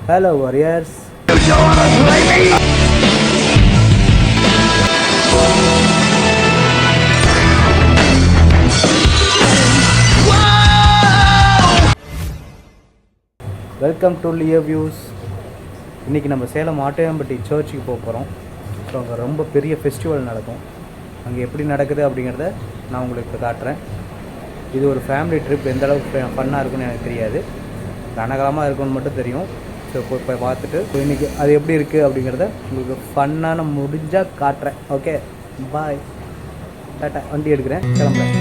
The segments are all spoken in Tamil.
Hello warriors. Welcome to Leo views. இன்றைக்கி நம்ம சேலம் ஆட்டையாம்பட்டி சர்ச்சுக்கு போக போகிறோம். ஸோ அங்கே ரொம்ப பெரிய ஃபெஸ்டிவல் நடக்கும். அங்கே எப்படி நடக்குது அப்படிங்கிறத நான் உங்களுக்கு இப்போ காட்டுறேன். இது ஒரு ஃபேமிலி ட்ரிப். எந்த அளவுக்கு ஃபன்னாக இருக்குன்னு எனக்கு தெரியாது, ரணகலமாக இருக்குன்னு மட்டும் தெரியும். ஸோ போய் பார்த்துட்டு இன்றைக்கி அது எப்படி இருக்குது அப்படிங்கிறத உங்களுக்கு ஃபன்னான முடிஞ்சால் காட்டுறேன். ஓகே, பாய். டாட்டா. வண்டி எடுக்கிறேன், கிளம்புறேன்.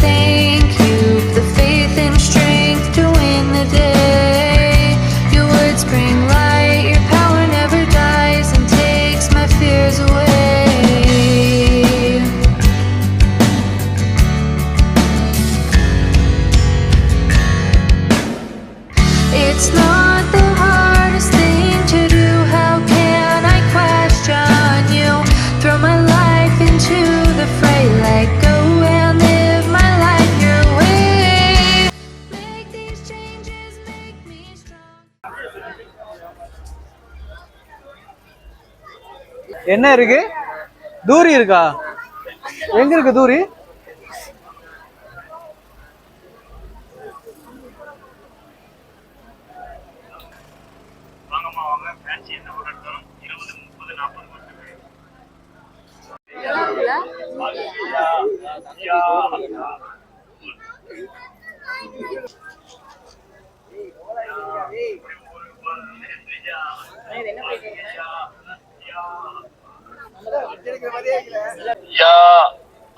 Thank you for the faith and strength to win the day. Your words bring light, your power never dies and takes my fears away. It's not the hardest thing to do. How can I question you? Throw my life into the fray, let go and live my life your way. Make these changes, make me strong. என்ன இருக்கு? தூரி இருக்கா? எங்க இருக்கு தூரி? வாங்கம்மா வாங்க. ஃபேன்சி என்ன ஒரு எடுத்தாலும் 20, 30, 40 மட்டுமே. ஐயா,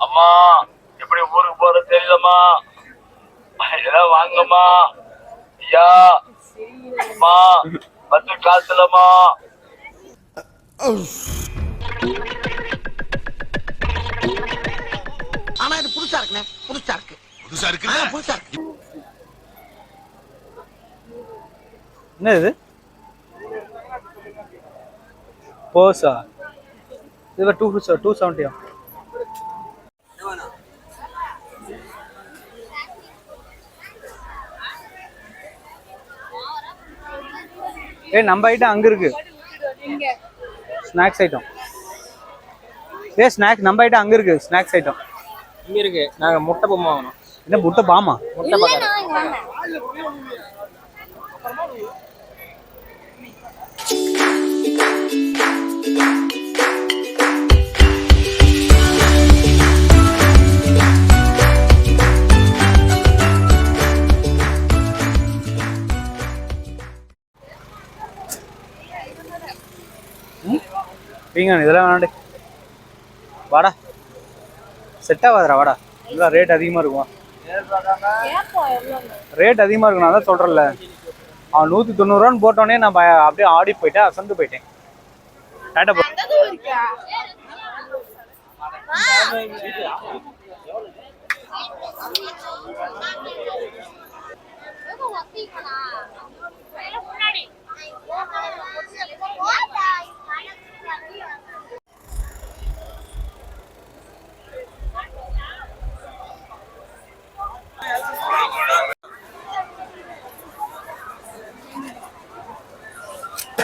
அம்மா எப்படி ஊருக்கு போறது தெரியலம்மா, ஏதாவது வாங்கம்மா. ஐயா, அம்மா பத்து காசுலம்மா. ஆனா இது புதுசா இருக்குண்ணே, புதுசா இருக்கு. என்ன இது? போஸா? இது 270. நம்ம ஐட்டம் அங்க இருக்கு. Snacks item. ஸ்நாக்ஸ் நம்ம ஐட்டம் அங்க இருக்கு. ஸ்நாக்ஸ் ஐட்டம் இங்க இருக்கு. நாங்க முட்டை பொம்மை வாங்கணும். என்ன முட்டை பாமா? முட்டை பக்கம் இதெல்லாம் வேணாண்டே. வாடா, செட் ஆகாதுடா. வாடா, இல்லை ரேட் அதிகமாக இருக்குமா? ரேட் அதிகமாக இருக்கும். நான் தான் சொல்கிறேன்ல, அவன் 190 போட்டோன்னே நான் அப்படியே ஆடி போயிட்டேன், அசந்து போயிட்டேன். டாட்டா போ.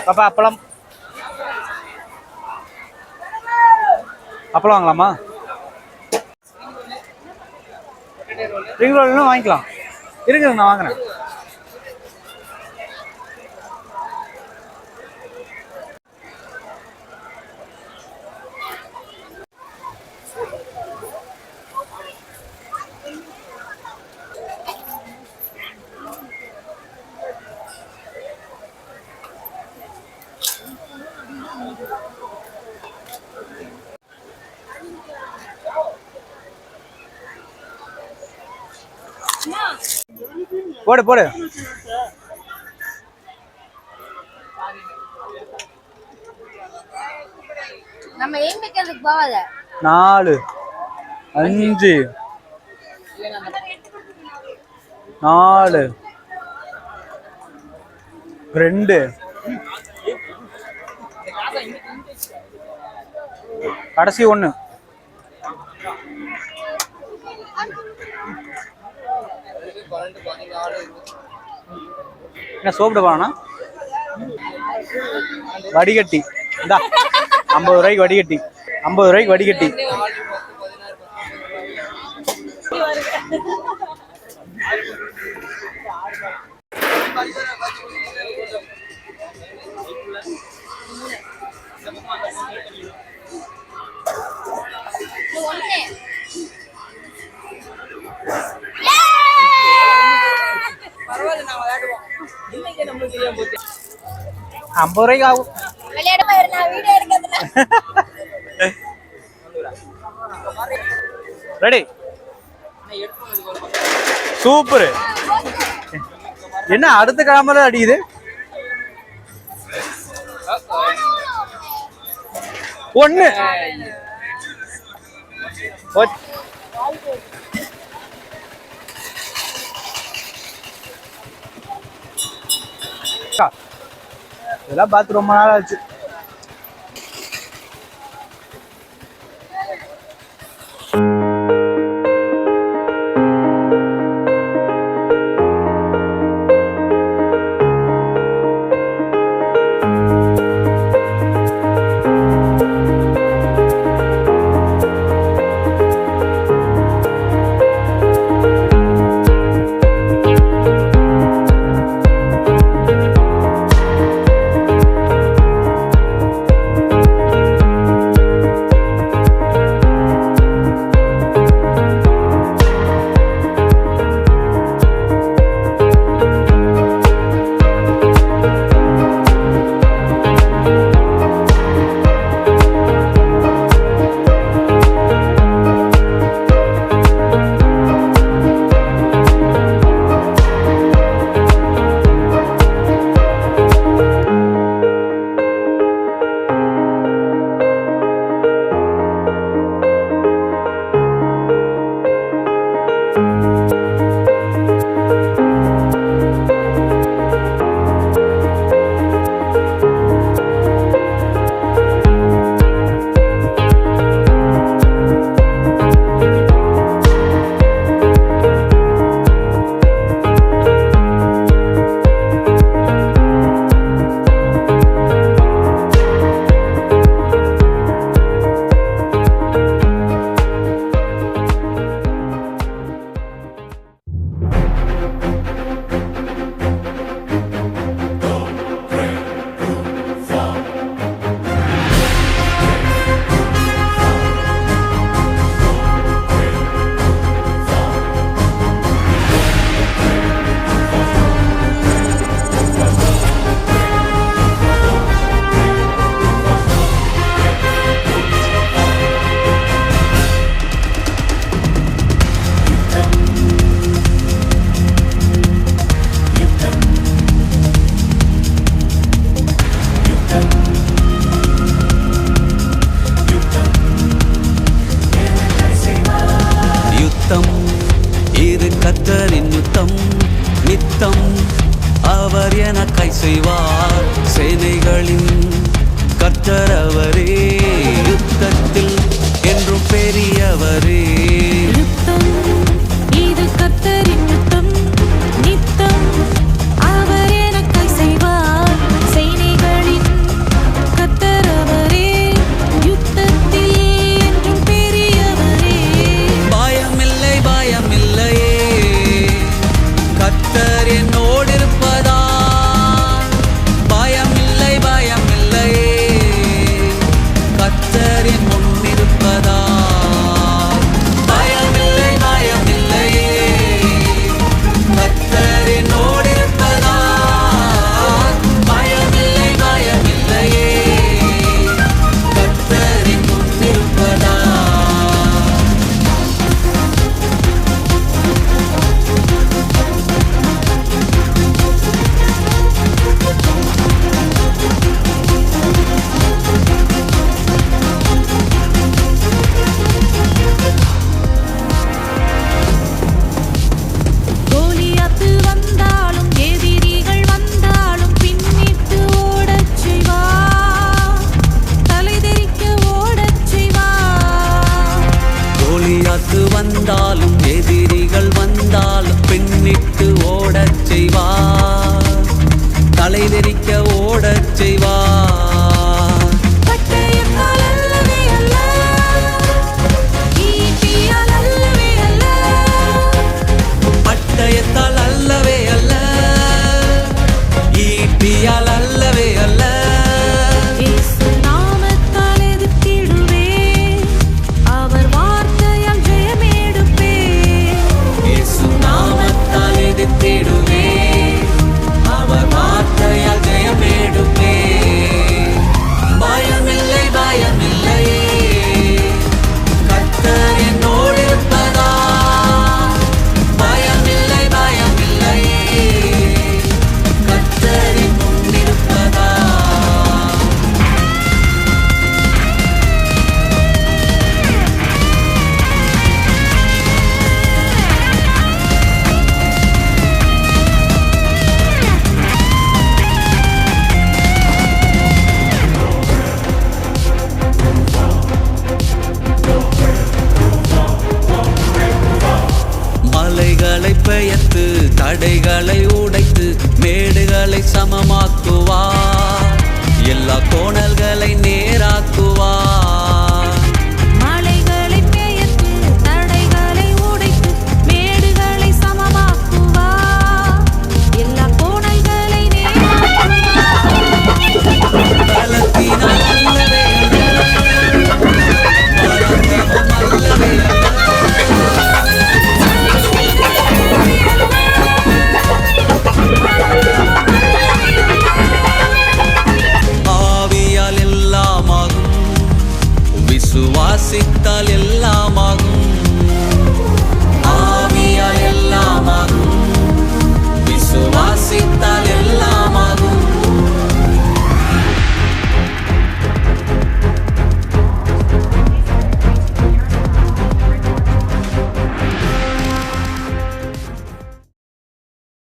பாப்பா, அப்பளம் வாங்கலாமா? ரிங் ரோல் வாங்கிக்கலாம். இருக்குது, நான் வாங்குறேன். போடு போடு. நம்ம எய்ம் வைக்கிறதுக்கு போகாத 4 5 4 2 கடைசி 1 என்ன சோப்பிட போனா வடிகட்டி இந்தா 50 ரூபாய்க்கு வடிகட்டி 50 ரூபாய்க்கு வடிகட்டி ஒண்ணு பரவாயில்ல நான் விளையாடுவோம் இன்னைக்கு நம்மளுக்கு தெரியாம போச்சு 50 ரூபாய்க்கு ஆகும் விளையாட போயிரு நான் வீடியோ எடுக்கிறதுல ரெடி சூப்பர் என்ன அடுத்த கிழமை அடிக்குது ஒண்ணு இதெல்லாம் பார்த்து ரொம்ப நாள் ஆச்சு